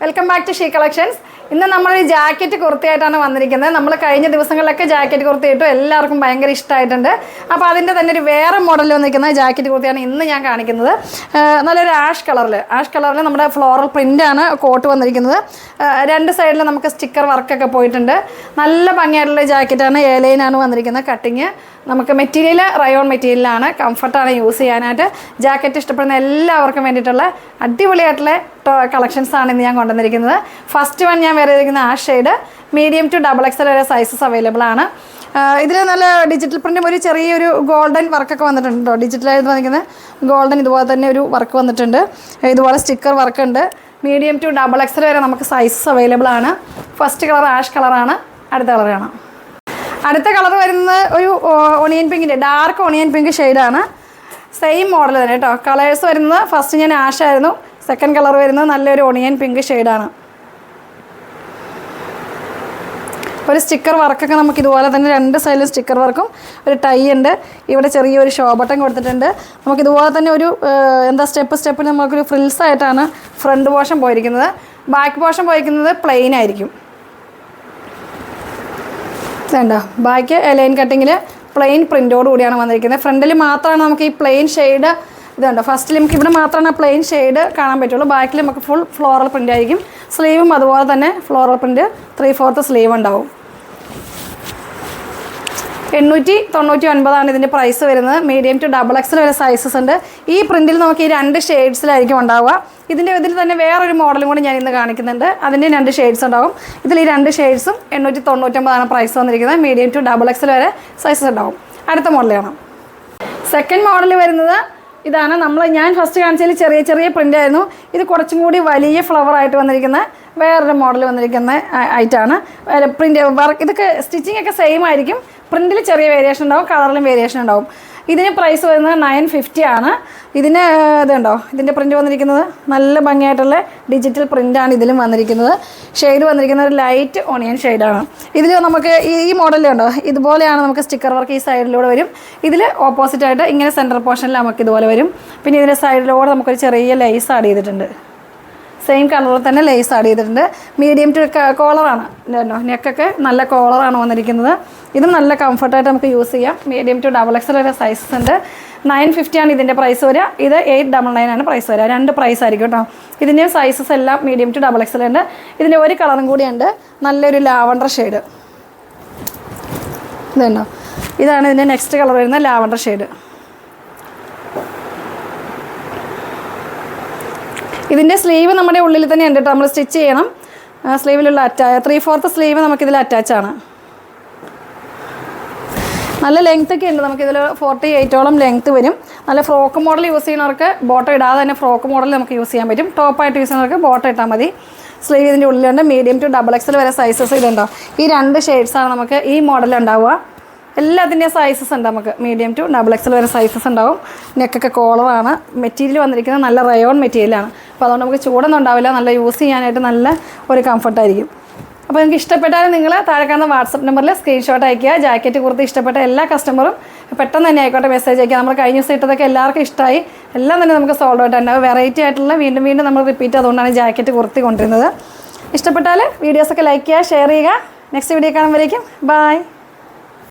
Welcome back to She Collections. ഇന്ന് നമ്മൾ ഈ ജാക്കറ്റ് കുർത്തിയായിട്ടാണ് വന്നിരിക്കുന്നത്. നമ്മൾ കഴിഞ്ഞ ദിവസങ്ങളിലൊക്കെ ജാക്കറ്റ് കുർത്തി ഇട്ടു, എല്ലാവർക്കും ഭയങ്കര ഇഷ്ടമായിട്ടുണ്ട്. അപ്പോൾ അതിൻ്റെ തന്നെ ഒരു വേറെ മോഡലിൽ വന്നിരിക്കുന്ന ജാക്കറ്റ് കുർത്തിയാണ് ഇന്ന് ഞാൻ കാണിക്കുന്നത്. നല്ലൊരു ആഷ് കളറിൽ നമ്മുടെ ഫ്ലോറൽ പ്രിൻ്റാണ് കോട്ട് വന്നിരിക്കുന്നത്. രണ്ട് സൈഡിൽ നമുക്ക് സ്റ്റിക്കർ വർക്കൊക്കെ പോയിട്ടുണ്ട്. നല്ല ഭംഗിയായിട്ടുള്ള ജാക്കറ്റാണ്. എയർലൈനാണ് വന്നിരിക്കുന്നത്. കട്ടിങ് നമുക്ക് മെറ്റീരിയൽ റയോൺ മെറ്റീരിയലാണ്. കംഫർട്ടാണ് യൂസ് ചെയ്യാനായിട്ട്. ജാക്കറ്റ് ഇഷ്ടപ്പെടുന്ന എല്ലാവർക്കും വേണ്ടിയിട്ടുള്ള അടിപൊളിയായിട്ടുള്ള കളക്ഷൻസാണ് ഇന്ന് ഞാൻ കൊണ്ടുവന്നിരിക്കുന്നത്. ഫസ്റ്റ് വൺ ഞാൻ വേറെ ഇരിക്കുന്ന ആ ഷെയ്ഡ് മീഡിയം ടു XXL വരെ സൈസസ് അവൈലബിൾ ആണ്. ഇതിൽ നല്ല ഡിജിറ്റൽ പ്രിൻറ്റും ഒരു ചെറിയൊരു ഗോൾഡൻ വർക്കൊക്കെ വന്നിട്ടുണ്ട് കേട്ടോ. ഡിജിറ്റലായിട്ട് വന്നിരിക്കുന്നത് ഗോൾഡൻ ഇതുപോലെ തന്നെ ഒരു വർക്ക് വന്നിട്ടുണ്ട്. ഇതുപോലെ സ്റ്റിക്കർ വർക്ക് ഉണ്ട്. മീഡിയം ടു XXL വരെ നമുക്ക് സൈസസ് അവൈലബിൾ ആണ്. ഫസ്റ്റ് കളർ ആഷ് കളറാണ്. അടുത്ത കളർ കാണാം. അടുത്ത കളർ വരുന്നത് ഒരു ഓണിയൻ പിങ്കിൻ്റെ ഡാർക്ക് ഓണിയൻ പിങ്ക് ഷെയ്ഡാണ്. സെയിം മോഡൽ തന്നെ കേട്ടോ. കളേഴ്സ് വരുന്നത് ഫസ്റ്റ് ഞാൻ ആഷ് ആയിരുന്നു. സെക്കൻഡ് കളർ വരുന്നത് നല്ലൊരു ഓണിയൻ പിങ്ക് ഷെയ്ഡാണ്. ഒരു സ്റ്റിക്കർ വർക്കൊക്കെ നമുക്ക് ഇതുപോലെ തന്നെ രണ്ട് സൈഡിലും സ്റ്റിക്കർ വർക്കും ഒരു ടൈ ഉണ്ട്. ഇവിടെ ചെറിയൊരു ഷോ ബട്ടൺ കൊടുത്തിട്ടുണ്ട്. നമുക്കിതുപോലെ തന്നെ ഒരു സ്റ്റെപ്പിൽ നമുക്കൊരു ഫ്രിൽസ് ആയിട്ടാണ് ഫ്രണ്ട് പോർഷൻ പോയിരിക്കുന്നത്. ബാക്ക് പോർഷൻ പോയിരിക്കുന്നത് പ്ലെയിൻ ആയിരിക്കും. ഇതുണ്ടോ, ബാക്ക് ലൈൻ കട്ടിങ്ങിൽ പ്ലെയിൻ പ്രിൻ്റോട് കൂടിയാണ് വന്നിരിക്കുന്നത്. ഫ്രണ്ടിൽ മാത്രമാണ് നമുക്ക് ഈ പ്ലെയിൻ ഷെയ്ഡ്. ഇതുണ്ടോ, ഫസ്റ്റിൽ നമുക്ക് ഇവിടെ മാത്രമാണ് പ്ലെയിൻ ഷെയ്ഡ് കാണാൻ പറ്റുള്ളൂ. ബാക്കിൽ നമുക്ക് ഫുൾ ഫ്ലോറൽ പ്രിൻ്റ് ആയിരിക്കും. സ്ലീവും അതുപോലെ തന്നെ ഫ്ലോറൽ പ്രിൻ്റ് 3/4 സ്ലീവ് ഉണ്ടാവും. 899 ഇതിൻ്റെ പ്രൈസ് വരുന്നത്. മീഡിയം ടു XXL വരെ സൈസസ് ഉണ്ട്. ഈ പ്രിൻറ്റിൽ നമുക്ക് ഈ രണ്ട് ഷെയ്ഡ്സിലായിരിക്കും ഉണ്ടാവുക. ഇതിൽ തന്നെ വേറൊരു മോഡലും കൂടി ഞാൻ ഇന്ന് കാണിക്കുന്നുണ്ട്. അതിൻ്റെ രണ്ട് ഷെയ്ഡ്സ് ഉണ്ടാവും. ഇതിൽ ഈ രണ്ട് ഷെയ്ഡ്സും 899 പ്രൈസ് വന്നിരിക്കുന്നത്. മീഡിയം ടു XXL വരെ സൈസസ് ഉണ്ടാവും. അടുത്ത മോഡൽ കാണാം. സെക്കൻഡ് മോഡൽ വരുന്നത് ഇതാണ്. ഞാൻ ഫസ്റ്റ് കാണിച്ചതിൽ ചെറിയ ചെറിയ പ്രിൻ്റ് ആയിരുന്നു. ഇത് കുറച്ചും കൂടി വലിയ ഫ്ലവറായിട്ട് വന്നിരിക്കുന്ന വേറൊരു മോഡൽ വന്നിരിക്കുന്ന ആയിട്ടാണ്. പ്രിൻ്റ് വർക്ക് ഇതൊക്കെ സ്റ്റിച്ചിങ് ഒക്കെ സെയിം ആയിരിക്കും. പ്രിൻറ്റിൽ ചെറിയ വേരിയേഷൻ ഉണ്ടാവും, കളറിലും വേരിയേഷൻ ഉണ്ടാവും. ഇതിന് പ്രൈസ് വരുന്നത് 950 ആണ്. ഇതിന് ഇതുണ്ടോ, ഇതിൻ്റെ പ്രിൻ്റ് വന്നിരിക്കുന്നത് നല്ല ഭംഗിയായിട്ടുള്ള ഡിജിറ്റൽ പ്രിൻ്റാണ് ഇതിലും വന്നിരിക്കുന്നത്. ഷെയ്ഡ് വന്നിരിക്കുന്നത് ഒരു ലൈറ്റ് ഓണിയൻ ഷെയ്ഡാണ്. ഇതിൽ നമുക്ക് ഈ മോഡലുണ്ടോ, ഇതുപോലെയാണ് നമുക്ക് സ്റ്റിക്കർ വർക്ക് ഈ സൈഡിലൂടെ വരും. ഇതിൽ ഓപ്പോസിറ്റായിട്ട് ഇങ്ങനെ സെൻറ്റർ പോർഷനിൽ നമുക്ക് ഇതുപോലെ വരും. പിന്നെ ഇതിൻ്റെ സൈഡിലൂടെ നമുക്കൊരു ചെറിയ ലേസ് ആഡ് ചെയ്തിട്ടുണ്ട്. സെയിം കളറിൽ തന്നെ ലേസ് ആഡ് ചെയ്തിട്ടുണ്ട്. മീഡിയം ടു കോളറാണ്. നെക്കൊക്കെ നല്ല കോളറാണ് വന്നിരിക്കുന്നത്. ഇതും നല്ല കംഫർട്ടായിട്ട് നമുക്ക് യൂസ് ചെയ്യാം. മീഡിയം ടു XXL വരെ സൈസസ് ഉണ്ട്. 950 ആണ് ഇതിൻ്റെ പ്രൈസ് വരിക. ഇത് 899 ആണ് പ്രൈസ് വരിക. രണ്ട് പ്രൈസ് ആയിരിക്കും കേട്ടോ. ഇതിൻ്റെ സൈസസ് എല്ലാം മീഡിയം ടു XXL ഉണ്ട്. ഇതിൻ്റെ ഒരു കളറും കൂടിയുണ്ട്, നല്ലൊരു ലാവണ്ടർ ഷെയ്ഡ്. ഇതുണ്ടോ, ഇതാണ് ഇതിൻ്റെ നെക്സ്റ്റ് കളർ വരുന്ന ലാവണ്ടർ ഷെയ്ഡ്. ഇതിൻ്റെ സ്ലീവ് നമ്മുടെ ഉള്ളിൽ തന്നെ ഉണ്ട് കേട്ടോ. നമ്മൾ സ്റ്റിച്ച് ചെയ്യണം. സ്ലീവിലുള്ള 3/4 സ്ലീവ് നമുക്കിതിൽ അറ്റാച്ചാണ്. നല്ല ലെങ്ത് ഒക്കെ ഉണ്ട്. നമുക്കിതിൽ 48ഓളം ലെങ്ത്ത് വരും. നല്ല ഫ്രോക്ക് മോഡൽ യൂസ് ചെയ്യുന്നവർക്ക് ബോട്ടം ഇടാതെ തന്നെ ഫ്രോക്ക് മോഡൽ നമുക്ക് യൂസ് ചെയ്യാൻ പറ്റും. ടോപ്പായിട്ട് യൂസ് ചെയ്യുന്നവർക്ക് ബോട്ടം ഇട്ടാൽ മതി. സ്ലീവ് ഇതിൻ്റെ ഉള്ളിലുണ്ട്. മീഡിയം ടു XXL വരെ സൈസസ് ഇതുണ്ടോ. ഈ രണ്ട് ഷെയ്ഡ്സാണ് നമുക്ക് ഈ മോഡൽ ഉണ്ടാവുക. എല്ലാത്തിൻ്റെയും സൈസസ് ഉണ്ട്. നമുക്ക് മീഡിയം ടു XXL വരെ സൈസസ് ഉണ്ടാവും. നെക്കൊക്കെ കോളറാണ്. മെറ്റീരിയൽ വന്നിരിക്കുന്നത് നല്ല റയോൺ മെറ്റീരിയലാണ്. അപ്പോൾ അതുകൊണ്ട് നമുക്ക് ചൂടൊന്നും ഉണ്ടാവില്ല. നല്ല യൂസ് ചെയ്യാനായിട്ട് നല്ല ഒരു കംഫർട്ടായിരിക്കും. അപ്പോൾ നിങ്ങൾക്ക് ഇഷ്ടപ്പെട്ടാലും നിങ്ങൾ താഴെ കാണുന്ന വാട്സപ്പ് നമ്പറിൽ സ്ക്രീൻഷോട്ട് അയയ്ക്കുക. ജാക്കറ്റ് കുർത്തി ഇഷ്ടപ്പെട്ട എല്ലാ കസ്റ്റമറും പെട്ടെന്ന് തന്നെ ആയിക്കോട്ടെ മെസ്സേജ് അയക്കുക. നമ്മൾ കഴിഞ്ഞ ദിവസം ഇട്ടതൊക്കെ എല്ലാവർക്കും ഇഷ്ടമായി. എല്ലാം തന്നെ നമുക്ക് സോൾഡ് ഔട്ട് ഉണ്ടാവും. വെറൈറ്റി ആയിട്ടുള്ള വീണ്ടും നമ്മൾ റിപ്പീറ്റ് അതുകൊണ്ടാണ് ജാക്കറ്റ് കുർത്തി കൊണ്ടുവരുന്നത്. ഇഷ്ടപ്പെട്ടാൽ വീഡിയോസൊക്കെ ലൈക്ക് ചെയ്യുക, ഷെയർ ചെയ്യുക. നെക്സ്റ്റ് വീഡിയോ കാണുമ്പോഴേക്കും ബൈ.